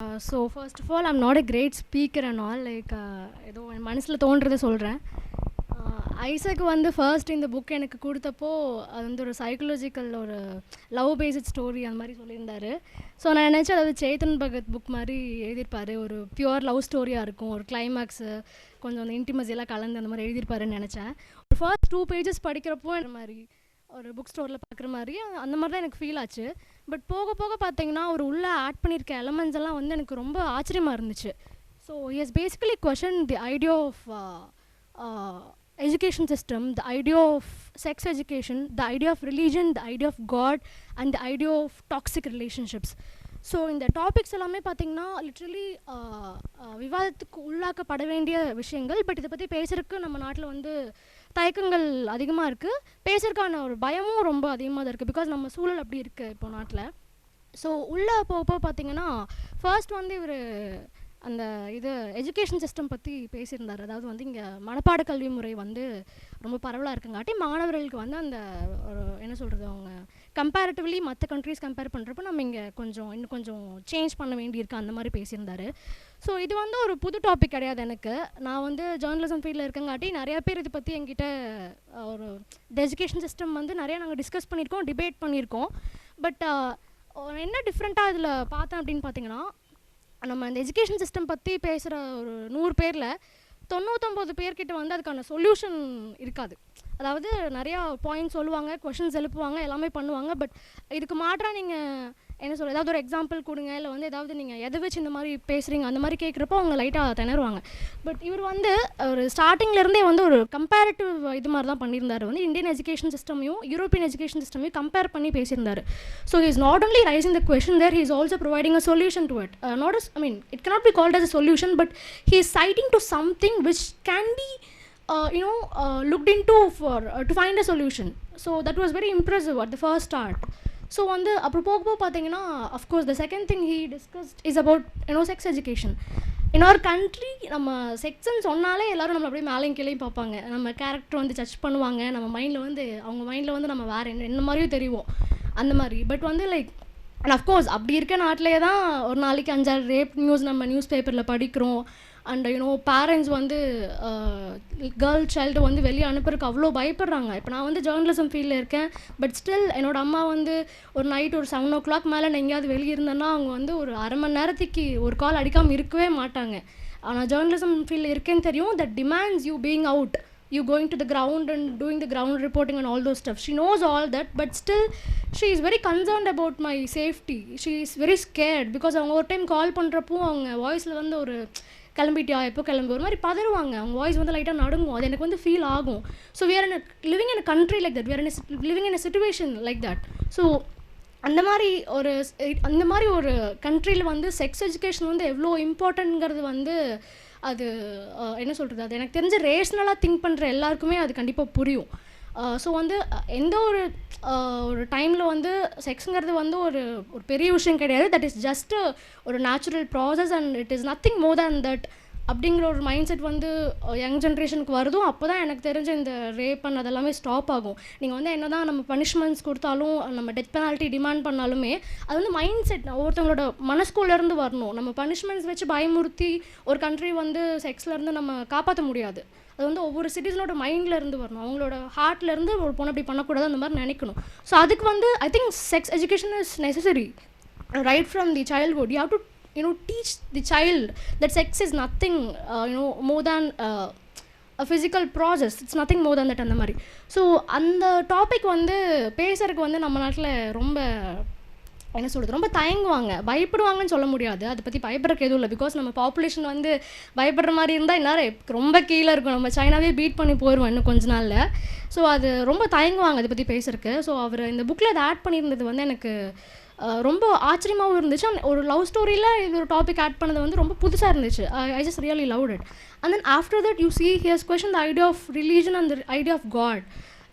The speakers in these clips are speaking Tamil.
So first of all, I'm not a great speaker and all. Like, ஏதோ என் மனசில் தோன்றதை சொல்கிறேன். ஐசக் வந்து ஃபர்ஸ்ட் இந்த புக் எனக்கு கொடுத்தப்போ அது வந்து ஒரு சைக்கலாஜிக்கல் ஒரு லவ் பேஸ்ட் ஸ்டோரி அந்த மாதிரி சொல்லியிருந்தாரு. ஸோ நான் நினச்சேன் அதாவது சேத்தன் பகத் புக் மாதிரி எழுதியிருப்பார், ஒரு பியூர் லவ் ஸ்டோரியாக இருக்கும், ஒரு கிளைமேக்ஸு கொஞ்சம் அந்த இன்டிமசி எல்லாம் கலந்து அந்த மாதிரி எழுதியிருப்பாருன்னு நினச்சேன். ஒரு ஃபர்ஸ்ட் 2 pages படிக்கிறப்போ இந்த மாதிரி ஒரு புக் ஸ்டோரில் பார்க்குற மாதிரி அந்த மாதிரி தான் எனக்கு ஃபீல் ஆச்சு. பட் போக போக பார்த்தீங்கன்னா ஒரு உள்ளே ஆட் பண்ணியிருக்க எலமெண்ட்ஸ் எல்லாம் வந்து எனக்கு ரொம்ப ஆச்சரியமாக இருந்துச்சு. So has basically question the idea of education system, the idea of sex education, the idea of religion, the idea of God, and the idea of toxic relationships. So இந்த டாபிக்ஸ் எல்லாமே பார்த்திங்கன்னா லிட்ரலி விவாதத்துக்கு உள்ளாக்கப்பட வேண்டிய விஷயங்கள். பட் இதை பற்றி பேசுகிறதுக்கு நம்ம நாட்டில் வந்து தயக்கங்கள் அதிகமாக இருக்குது, பேசுறதுக்கான ஒரு பயமும் ரொம்ப அதிகமாக தான் இருக்குது. பிகாஸ் நம்ம சூழல் அப்படி இருக்குது இப்போ நாட்டில். ஸோ உள்ளே போக பார்த்திங்கன்னா ஃபர்ஸ்ட் வந்து இவர் அந்த இது எஜுகேஷன் சிஸ்டம் பற்றி பேசியிருந்தார். அதாவது வந்து இங்கே மனப்பாட கல்வி முறை வந்து ரொம்ப பரவலாக இருக்குங்காட்டி மாணவர்களுக்கு வந்து அந்த ஒரு என்ன சொல்கிறது, அவங்க கம்பேரிட்டிவ்லி மற்ற கண்ட்ரீஸ் கம்பேர் பண்ணுறப்போ நம்ம இங்கே இன்னும் கொஞ்சம் சேஞ்ச் பண்ண வேண்டியிருக்கு அந்த மாதிரி பேசியிருந்தார். ஸோ இது வந்து ஒரு புது டாபிக் கிடையாது எனக்கு. நான் வந்து ஜேர்னலிசம் ஃபீல்டில் இருக்கங்காட்டி நிறையா பேர் இதை பற்றி என்கிட்ட ஒரு எஜுகேஷன் சிஸ்டம் வந்து நிறையா நாங்கள் டிஸ்கஸ் பண்ணியிருக்கோம், டிபேட் பண்ணியிருக்கோம். பட் என்ன டிஃப்ரெண்ட்டாக இதில் பார்த்தேன் அப்படின்னு பார்த்தீங்கன்னா, நம்ம இந்த எஜுகேஷன் சிஸ்டம் பற்றி பேசுகிற ஒரு 100 பேரில் 99 பேர்கிட்ட வந்து அதுக்கான சொல்யூஷன் இருக்காது. அதாவது நிறையா பாயிண்ட்ஸ் சொல்லுவாங்க, கொஷின்ஸ் எழுப்புவாங்க, எல்லாமே பண்ணுவாங்க. பட் இதுக்கு மாற்றாக நீங்கள் என்ன சொல்கிறது, ஏதாவது ஒரு எக்ஸாம்பிள் கொடுங்க, இல்லை வந்து ஏதாவது நீங்கள் எதை வச்சு இந்த மாதிரி பேசுகிறீங்க அந்த மாதிரி கேட்குறப்போ அவங்க லைட்டாக திணறுவாங்க. பட் இவர் வந்து ஒரு ஸ்டார்டிங்லேருந்தே வந்து ஒரு கம்பேரிட்டிவ் இது மாதிரி தான் பண்ணியிருந்தார். வந்து இந்தியன் எஜுகேஷன் சிஸ்டமையும் யூரோப்பியன் எஜுகேஷன் சிஸ்டமையும் கம்பேர் பண்ணி பேசியிருந்தார். So he is not only raising the question there, he is also providing a solution to it. Not as I mean it cannot be called as a solution, but he is citing to something which can be looked into for to find a solution. So that was very impressive at the first start. So வந்து அப்புறம் போக பார்த்தீங்கன்னா of course the second thing he discussed is about sex education. In our country நம்ம செக்ஸ்ன்னு சொன்னாலே எல்லோரும் நம்மளை அப்படியே மேலேயும் கீழேயும் பார்ப்பாங்க, நம்ம கேரக்டர் வந்து ஜட்ஜ் பண்ணுவாங்க, நம்ம மைண்டில் வந்து அவங்க மைண்டில் வந்து நம்ம வேறு என்ன மாதிரியும் தெரியும் அந்த மாதிரி. பட் வந்து லைக் அண்ட் அஃப்கோர்ஸ் அப்படி இருக்க நாட்டிலே தான் ஒரு நாளைக்கு 5-6 ரேப் நியூஸ் நம்ம நியூஸ் பேப்பரில் படிக்கிறோம். அண்ட் பேரண்ட்ஸ் வந்து கேர்ள் சைல்டு வந்து வெளியே அனுப்புறதுக்கு அவ்வளோ பயப்படுறாங்க. இப்போ நான் வந்து ஜேர்னலிசம் ஃபீல்டில் இருக்கேன், பட் ஸ்டில் என்னோடய அம்மா வந்து ஒரு நைட் ஒரு 7 o'clock மேலே நான் எங்கேயாவது வெளியே இருந்தேன்னா அவங்க வந்து ஒரு அரை மணி நேரத்துக்கு ஒரு கால் அடிக்காமல் இருக்கவே மாட்டாங்க. ஆனால் ஜேர்னலிசம் ஃபீல்டில் இருக்கேன்னு தெரியும், that demands you being out, you going to the ground and doing the ground reporting and all those stuff. She knows all that, but still she is very concerned about my safety. She is very scared because அவங்க ஒரு டைம் கால் பண்ணுறப்போ அவங்க வாய்ஸில் வந்து ஒரு கிளம்பிட்டியா, எப்போ கிளம்பி ஒரு மாதிரி பதறுவாங்க, அவங்க வாய்ஸ் வந்து லைட்டாக நடுங்கும், அது எனக்கு வந்து ஃபீல் ஆகும். So we are in a living in a country like that, we are living in a situation like that. So அந்த மாதிரி ஒரு கண்ட்ரியில் வந்து செக்ஸ் எஜுகேஷன் வந்து எவ்வளோ இம்பார்ட்டன்ட்ங்கிறது வந்து அது என்ன சொல்கிறது, அது எனக்கு தெரிஞ்ச ரேஷ்னலாக திங்க் பண்ணுற எல்லாருக்குமே அது கண்டிப்பாக புரியும். ஸோ வந்து எந்த ஒரு டைமில் வந்து செக்ஸுங்கிறது வந்து ஒரு பெரிய விஷயம் கிடையாது, தட் இஸ் ஜஸ்ட் ஒரு natural process and it is nothing more than that அப்படிங்கிற ஒரு மைண்ட் செட் வந்து யங் ஜென்ரேஷனுக்கு வருதும். அப்போ தான் எனக்கு தெரிஞ்ச இந்த ரேப் அண்ட் அதெல்லாமே ஸ்டாப் ஆகும். நீங்கள் வந்து என்ன தான் நம்ம பனிஷ்மெண்ட்ஸ் கொடுத்தாலும், நம்ம டெத் பெனால்ட்டி டிமாண்ட் பண்ணாலுமே அது வந்து மைண்ட் செட் ஒருத்தவங்களோட மனஸ்கூலேருந்து வரணும். நம்ம பனிஷ்மெண்ட்ஸ் வச்சு பயமுறுத்தி ஒரு கண்ட்ரி வந்து செக்ஸ்லேருந்து நம்ம காப்பாற்ற முடியாது. அது வந்து ஒவ்வொரு சிட்டிசனோட மைண்ட்லேருந்து வரணும், அவங்களோட ஹார்ட்லேருந்து ஒரு பொண்ணு அப்படி பண்ணக்கூடாது அந்த மாதிரி நினைக்கணும். ஸோ அதுக்கு வந்து I think sex education is necessary right from the childhood. You have to teach the child that sex is nothing more than a physical process, it's nothing more than that அந்த மாதிரி. ஸோ அந்த டாபிக் வந்து பேசுறதுக்கு வந்து நம்ம நாட்டில் ரொம்ப என்ன சொல்கிறது, ரொம்ப தயங்குவாங்க, பயப்படுவாங்கன்னு சொல்ல முடியாது. அதை பற்றி பயப்படுறதுக்கு எதுவும் இல்லை, பிகாஸ் நம்ம பாப்புலேஷன் வந்து பயப்படுற மாதிரி இருந்தால் இந்நேரம் ரொம்ப கீழே இருக்கும், நம்ம சைனாவே பீட் பண்ணி போயிடுவோம் இன்னும் கொஞ்ச நாளில். ஸோ அது ரொம்ப தயங்குவாங்க அதை பற்றி பேசுறதுக்கு. ஸோ அவர் இந்த புக்கில் அதை ஆட் பண்ணியிருந்தது வந்து எனக்கு ரொம்ப ஆச்சரியமாகவும் இருந்துச்சு. ஒரு லவ் ஸ்டோரியில் இது ஒரு டாபிக் ஆட் பண்ணது வந்து ரொம்ப புதுசாக இருந்துச்சு. I just really loved it. And then after that you see he has question the idea of religion and the idea of god.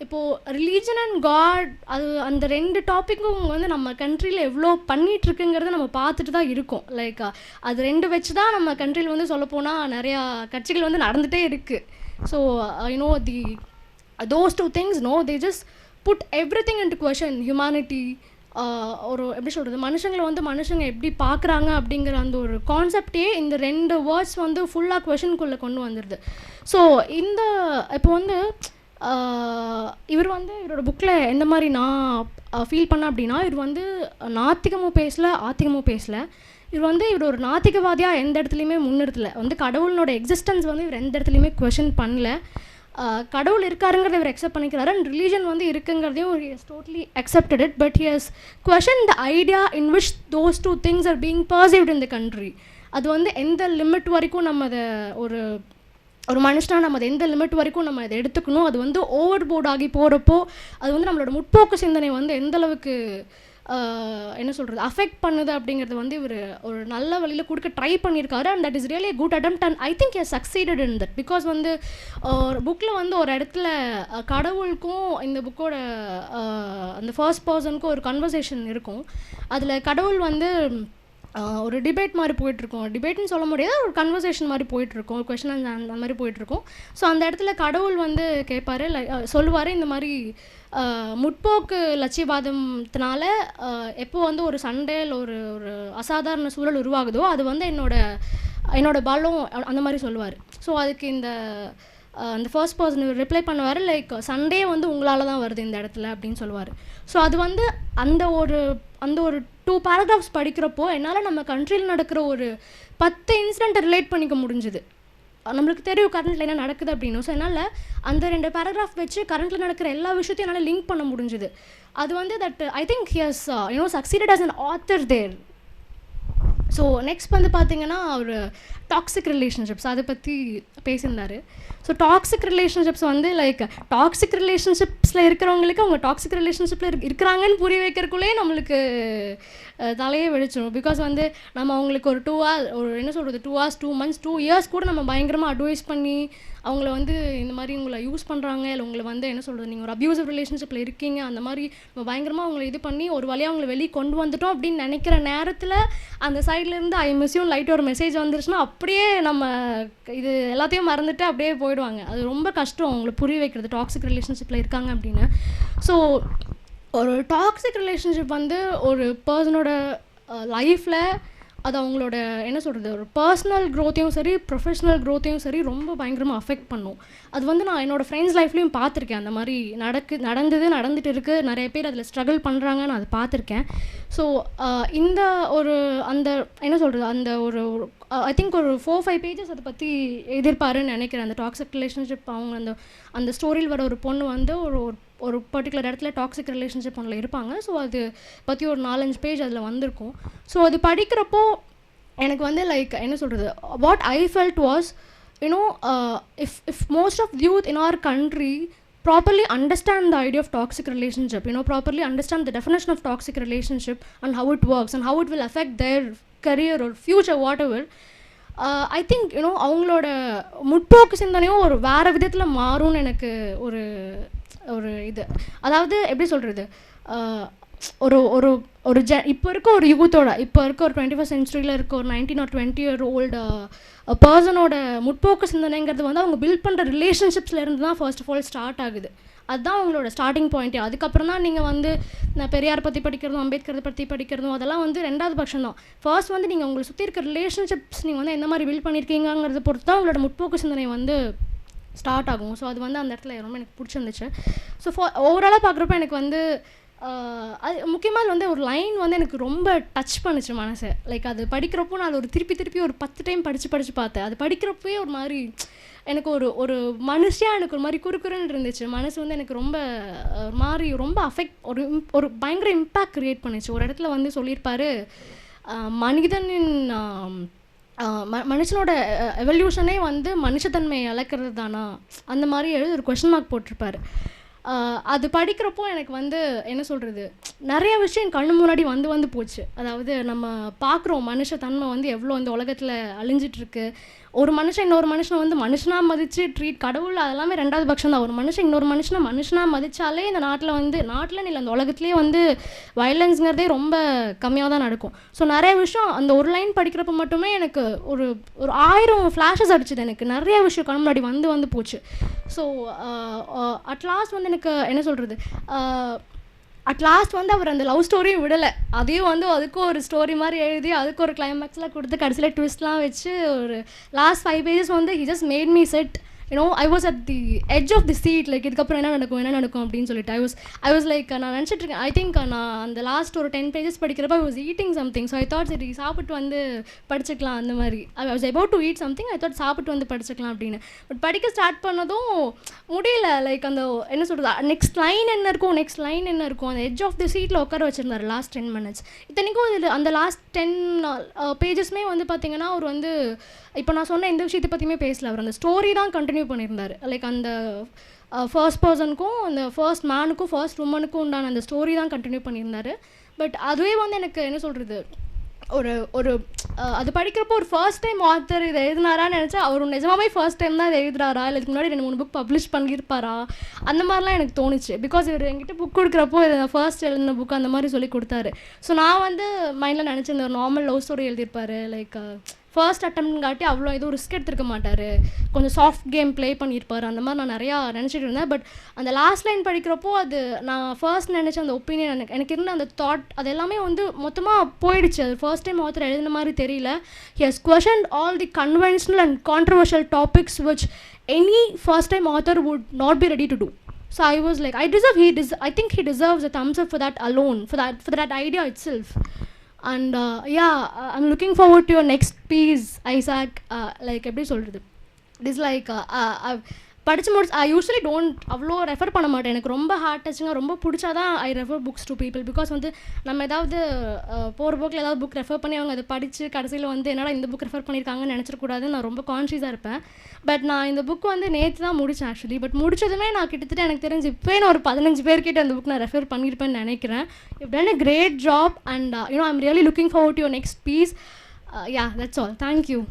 இப்போது ரிலீஜன் அண்ட் காட் அது அந்த 2 டாப்பிக்கும் வந்து நம்ம கண்ட்ரியில் எவ்வளோ பண்ணிகிட்ருக்குங்கிறத நம்ம பார்த்துட்டு தான் இருக்கோம். லைக் அது 2 வச்சு தான் நம்ம கண்ட்ரியில் வந்து சொல்லப்போனால் நிறையா கட்சிகள் வந்து நடந்துகிட்டே இருக்குது. So those 2 things they just put everything into question, humanity, ஒரு எப்படி சொல்கிறது, மனுஷங்களை வந்து மனுஷங்க எப்படி பார்க்குறாங்க அப்படிங்கிற அந்த ஒரு கான்செப்டே இந்த 2 வேர்ட்ஸ் வந்து ஃபுல்லாக கொஷனுக்குள்ளே கொண்டு வந்துடுது. ஸோ இந்த இப்போ வந்து இவர் வந்து இவரோட புக்கில் எந்த மாதிரி நான் ஃபீல் பண்ணேன் அப்படின்னா, இவர் வந்து நாத்திகமும் பேசலை ஆத்திகமும் பேசலை. இவர் ஒரு நாத்திகவாதியாக எந்த இடத்துலையுமே முன்னிறுத்தலை. வந்து கடவுளோட எக்ஸிஸ்டன்ஸ் வந்து இவர் எந்த இடத்துலையுமே கொஷின் பண்ணல. கடவுள் இருக்காருங்கிறத இவர் அக்செப்ட் பண்ணிக்கிறாரு, அண்ட் ரிலீஜன் வந்து இருக்குங்கிறதையும் he has totally accepted it, but he has questioned the idea in which those two things are being perceived in the country. அது வந்து எந்த லிமிட் வரைக்கும் நம்ம அதை ஒரு மனுஷனாக நம்ம அதை எந்த லிமிட் வரைக்கும் நம்ம அதை எடுத்துக்கணும், அது வந்து ஓவர் போர்ட் ஆகி போகிறப்போ அது வந்து நம்மளோட முற்போக்கு சிந்தனை வந்து எந்தளவுக்கு என்ன சொல்கிறது அஃபெக்ட் பண்ணுது அப்படிங்கிறது வந்து இவர் ஒரு நல்ல வழியில் கொடுக்க ட்ரை பண்ணியிருக்காரு. And that is really a good attempt, and I think he has succeeded in that. Because வந்து புக்கில் வந்து ஒரு இடத்துல கடவுளுக்கும் இந்த புக்கோட அந்த ஃபர்ஸ்ட் பர்சனுக்கும் ஒரு கன்வர்சேஷன் இருக்கும். அதில் கடவுள் வந்து ஒரு டிபேட் மாதிரி போயிட்டுருக்கோம், டிபேட்னு சொல்ல முடியாது, ஒரு கன்வர்சேஷன் மாதிரி போயிட்டுருக்கோம், ஒரு கொஷின் அந்த மாதிரி போயிட்டுருக்கோம். ஸோ அந்த இடத்துல கடவுள் வந்து கேட்பார், சொல்லுவார், இந்த மாதிரி முற்போக்கு லட்சியவாதத்தினால எப்போ வந்து ஒரு சண்டையில் ஒரு ஒரு அசாதாரண சூழல் உருவாகுதோ அது வந்து என்னோட பலம் அந்த மாதிரி சொல்லுவார். ஸோ அதுக்கு அந்த ஃபர்ஸ்ட் பர்சன் ரிப்ளை பண்ணுவார், லைக் சண்டே வந்து உங்களால் தான் வருது இந்த இடத்துல அப்படின்னு சொல்லுவார். ஸோ அது வந்து அந்த ஒரு 2 paragraphs படிக்கிறப்போ என்னால் நம்ம கண்ட்ரியில் நடக்கிற ஒரு 10 இன்சிடெண்ட்டை ரிலேட் பண்ணிக்க முடிஞ்சுது. நம்மளுக்கு தெரியும் கரண்ட்டில் என்ன நடக்குது அப்படின்னு. ஸோ என்னால் அந்த 2 paragraph வச்சு கரண்ட்டில் நடக்கிற எல்லா விஷயத்தையும் என்னால் லிங்க் பண்ண முடிஞ்சுது. அது வந்து that I think he has succeeded as an author there. So next வந்து பார்த்திங்கன்னா ஒரு டாக்ஸிக் ரிலேஷன்ஷிப்ஸ் அதை பற்றி பேசியிருந்தார். ஸோ டாக்ஸிக் ரிலேஷன்ஷிப்ஸ் வந்து லைக் டாக்ஸிக் ரிலேஷன்ஷிப்ஸில் இருக்கிறவங்களுக்கு அவங்க டாக்ஸிக் ரிலேஷன்ஷிப்பில் இருக்கிறாங்கன்னு புரிய வைக்கிறக்குள்ளே நம்மளுக்கு தலையே வெடிச்சிடும். பிகாஸ் வந்து நம்ம அவங்களுக்கு ஒரு 2 hours ஒரு என்ன சொல்கிறது 2 hours 2 months 2 years கூட நம்ம பயங்கரமாக அட்வைஸ் பண்ணி அவங்கள வந்து இந்த மாதிரி உங்களை யூஸ் பண்ணுறாங்க, இல்லை உங்களை வந்து என்ன சொல்கிறது நீங்கள் ஒரு அப்யூசிவ் ரிலேஷன்ஷிப்பில் இருக்கீங்க, அந்த மாதிரி நம்ம பயங்கரமாக அவங்களை இது பண்ணி ஒரு வழியாக அவங்களை வெளியே கொண்டு வந்துட்டோம் அப்படின்னு நினைக்கிற நேரத்தில் அந்த சைட்லேருந்து ஐ மிஸ் யூ லைட் ஒரு மெசேஜ் வந்துருச்சுன்னா அப்படியே நம்ம இது எல்லாத்தையும் மறந்துட்டு அப்படியே போயிடுவாங்க. அது ரொம்ப கஷ்டம் அவங்களை புரிய வைக்கிறது டாக்ஸிக் ரிலேஷன்ஷிப்பில் இருக்காங்க அப்படின்னு. ஸோ ஒரு டாக்ஸிக் ரிலேஷன்ஷிப் வந்து ஒரு பர்சனோட லைஃப்பில் அது அவங்களோட என்ன சொல்கிறது ஒரு பர்சனல் க்ரோத்தையும் சரி ப்ரொஃபஷ்னல் க்ரோத்தையும் சரி ரொம்ப பயங்கரமாக அஃபெக்ட் பண்ணும். அது வந்து நான் என்னோடய ஃப்ரெண்ட்ஸ் லைஃப்லேயும் பார்த்துருக்கேன். அந்த மாதிரி நடந்துட்டு இருக்குது, நிறைய பேர் அதில் ஸ்ட்ரகிள் பண்ணுறாங்க, நான் அதை பார்த்துருக்கேன். ஸோ இந்த ஒரு அந்த என்ன சொல்கிறது அந்த ஒரு ஐ திங்க் ஒரு 4-5 pages அதை பற்றி எதிர்பாருன்னு நினைக்கிறேன். அந்த டாக்ஸிக் ரிலேஷன்ஷிப் அவங்க அந்த ஸ்டோரியில் வர ஒரு பொண்ணு வந்து ஒரு பர்டிகுலர் இடத்துல டாக்ஸிக் ரிலேஷன்ஷிப் ஒன்றில் இருப்பாங்க. ஸோ அது பற்றி ஒரு 4-5 பேஜ் அதில் வந்திருக்கும். ஸோ அது படிக்கிறப்போ எனக்கு வந்து லைக் என்ன சொல்கிறது what I felt was if most of the youth in our country properly understand the idea of toxic relationship, properly understand the definition of toxic relationship and how it works and how it will affect their career or future whatever, I think அவங்களோட முற்போக்கு சிந்தனையும் ஒரு வேறு விதத்தில் மாறும்னு எனக்கு ஒரு ஒரு இது அதாவது எப்படி சொல்கிறது ஒரு ஒரு ஒரு இப்போ இருக்க ஒரு யூத்தோட இப்போ இருக்க ஒரு 21st centuryயில் இருக்க ஒரு 19 or 20 year old பர்சனோட முற்போக்கு சிந்தனைங்கிறது வந்து அவங்க பில்ட் பண்ணுற ரிலேஷன்ஷிப்ஸ்லேருந்து தான் ஃபர்ஸ்ட் ஆஃப் ஆல் ஸ்டார்ட் ஆகுது. அதுதான் அவங்களோட ஸ்டார்டிங் பாயிண்ட்டே. அதுக்கப்புறம் தான் நீங்கள் வந்து நான் பெரியார் பற்றி படிக்கிறதும் அம்பேத்கரை பற்றி படிக்கிறதும் அதெல்லாம் வந்து 2வது பட்சம் தான். ஃபர்ஸ்ட் வந்து நீங்கள் உங்களை சுற்றி இருக்க ரிலேஷன்ஷிப்ஸ் நீங்கள் வந்து எந்த மாதிரி பில்ட் பண்ணியிருக்கீங்கிறத பொறுத்து தான் உங்களோட முற்போக்கு சிந்தனை வந்து ஸ்டார்ட் ஆகும். ஸோ அது வந்து அந்த இடத்துல ரொம்ப எனக்கு பிடிச்சிருந்துச்சு. ஸோ ஓவராலாக பார்க்குறப்ப எனக்கு வந்து அது முக்கியமாக வந்து ஒரு லைன் வந்து எனக்கு ரொம்ப டச் பண்ணிச்சு மனசை. லைக் அது படிக்கிறப்போ நான் ஒரு திருப்பி ஒரு 10 டைம் படித்து பார்த்தேன். அது படிக்கிறப்பே ஒரு மாதிரி எனக்கு ஒரு மனுஷியாக எனக்கு ஒரு மாதிரி குறுக்குறுன்னு இருந்துச்சு. மனசு வந்து எனக்கு ரொம்ப ஒரு மாதிரி ரொம்ப அஃபெக்ட் ஒரு பயங்கர இம்பேக்ட் க்ரியேட் பண்ணிச்சு. ஒரு இடத்துல வந்து சொல்லியிருப்பார் மனிதனின் மனுஷனோட எவல்யூஷனே வந்து மனுஷத்தன்மையை இழக்கிறது தானா அந்த மாதிரி எழுதி ஒரு கொஷின் மார்க் போட்டிருப்பார். அது படிக்கிறப்போ எனக்கு வந்து என்ன சொல்கிறது நிறைய விஷயம் கண்ணு முன்னாடி வந்து போச்சு. அதாவது நம்ம பார்க்குறோம் மனுஷத்தன்மை வந்து எவ்வளோ இந்த உலகத்தில் அழிஞ்சிட்ருக்கு. ஒரு மனுஷன் இன்னொரு மனுஷனை வந்து மனுஷனாக மதித்து ட்ரீட் கடவுள் அதெல்லாமே 2வது பட்சம் தான். ஒரு மனுஷன் இன்னொரு மனுஷனை மனுஷனாக மதித்தாலே இந்த நாட்டில் இல்லை அந்த உலகத்துலேயே வந்து வயலன்ஸுங்கிறதே ரொம்ப கம்மியாக தான் நடக்கும். ஸோ நிறைய விஷயம் அந்த ஒரு லைன் படிக்கிறப்ப மட்டுமே எனக்கு ஒரு 1000 ஃப்ளாஷஸ் அடிச்சுது. எனக்கு நிறைய விஷயம் கண்ணு முன்னாடி வந்து போச்சு. ஸோ அட் லாஸ்ட் வந்து எனக்கு என்ன சொல்கிறது அட் லாஸ்ட் வந்து அவர் அந்த லவ் ஸ்டோரியும் விடலை, அதையும் வந்து அதுக்கும் ஒரு ஸ்டோரி மாதிரி எழுதி அதுக்கு ஒரு கிளைமேக்ஸ்லாம் கொடுத்து கடைசியில் ட்விஸ்ட்லாம் வச்சு ஒரு லாஸ்ட் 5 pages வந்து he just made me sit, you know, I was at the edge of the seat, like இதுக்கப்புறம் என்ன நடக்கும் அப்படின்னு சொல்லிட்டு I was like நான் நினச்சிட்டு இருக்கேன். I think நான் அந்த லாஸ்ட் ஒரு 10 pages படிக்கிறப்ப I was eating something, so I thought சரி சாப்பிட்டு வந்து படிச்சுக்கலாம் அந்த மாதிரி. I was about to eat something, I thought சாப்பிட்டு வந்து படிச்சுக்கலாம் அப்படின்னு. பட் படிக்க ஸ்டார்ட் பண்ணதும் முடியல, லைக் அந்த என்ன சொல்கிறது, நெக்ஸ்ட் லைன் என்ன இருக்கும் அந்த எட்ஜ் ஆஃப் தி சீட்டில் உட்கார வச்சுருந்தார் லாஸ்ட் 10 minutes. இத்தனைக்கும் இதில் அந்த லாஸ்ட் 10 pagesமே வந்து பார்த்திங்கன்னா அவர் வந்து இப்போ நான் சொன்ன எந்த விஷயத்தை பற்றியுமே பேசல, அவர் அந்த ஸ்டோரி தான் கண்டினியூ பண்ணியிருந்தார். லைக் அந்த ஃபர்ஸ்ட் பர்சனுக்கும் அந்த ஃபர்ஸ்ட் மேனுக்கும் ஃபர்ஸ்ட் உமனுக்கும் உண்டான அந்த ஸ்டோரி தான் கண்டினியூ பண்ணியிருந்தார். பட் அதுவே வந்து எனக்கு என்ன சொல்கிறது, ஒரு அது படிக்கிறப்போ ஒரு ஃபர்ஸ்ட் டைம் ஆத்தர் இதை எழுதினாரான்னு நினச்சா அவர் நிஜமாவே ஃபர்ஸ்ட் டைம் தான் இதை எழுதுறாரா, இல்லை இதுக்கு முன்னாடி 2-3 புக் பப்ளிஷ் பண்ணியிருப்பாரா, அந்த மாதிரிலாம் எனக்கு தோணுச்சு. பிகாஸ் இவர் என்கிட்ட புக் கொடுக்குறப்போ இதை நான் ஃபர்ஸ்ட் எழுதின புக் அந்த மாதிரி சொல்லி கொடுத்தாரு. ஸோ நான் வந்து மைண்டில் நினச்சேன் இந்த ஒரு நார்மல் லவ் ஸ்டோரி எழுதியிருப்பார், லைக் ஃபர்ஸ்ட் அட்டம்ப்ட்காட்டி அவ்வளோ எதுவும் ரிஸ்க் எடுத்துருக்க மாட்டார், கொஞ்சம் சாஃப்ட் கேம் ப்ளே பண்ணியிருப்பார், அந்த மாதிரி நான் நிறையா நினச்சிட்டு இருந்தேன். பட் அந்த லாஸ்ட் லைன் படிக்கிறப்போ அது நான் ஃபர்ஸ்ட் நினச்ச அந்த ஒப்பீனியன் எனக்கு இருந்த அந்த தாட் அது எல்லாமே வந்து மொத்தமாக போயிடுச்சு. அது ஃபர்ஸ்ட் டைம் ஆத்தர் எழுதின மாதிரி தெரியல. He has questioned all the conventional and controversial topics which any first time author would not be ready to do. So I was like, I think he deserves a thumbs up for that alone, for that idea itself. And I'm looking forward to your next piece, Isaac. Like எப்படி சொல்கிறது, it is like படித்து முடிச்சு I usually don't அவ்வளோ ரெஃபர் பண்ண மாட்டேன். எனக்கு ரொம்ப ஹார்ட் டச்சிங்காக ரொம்ப பிடிச்சாதான் I refer books to people. Because வந்து நம்ம ஏதாவது போகிற போக்கில் ஏதாவது புக் ரெஃபர் பண்ணி அவங்க அதை படித்து கடைசியில் வந்து என்னடா இந்த புக் ரெஃபர் பண்ணியிருக்காங்கன்னு நினச்சிடக்கூடாதுன்னு நான் ரொம்ப கான்ஷியஸாக இருப்பேன். பட் நான் இந்த புக் வந்து நேற்று தான் முடித்தேன் ஆக்சுவலி. பட் முடிச்சதுமே நான் கிட்டத்தட்ட எனக்கு தெரிஞ்சு இப்போயே நான் ஒரு 15 பேர்கிட்ட அந்த புக் நான் ரெஃபர் பண்ணியிருப்பேன்னு நினைக்கிறேன். You've done a great job and I'm really looking forward to your next piece. Yeah, that's all. Thank you.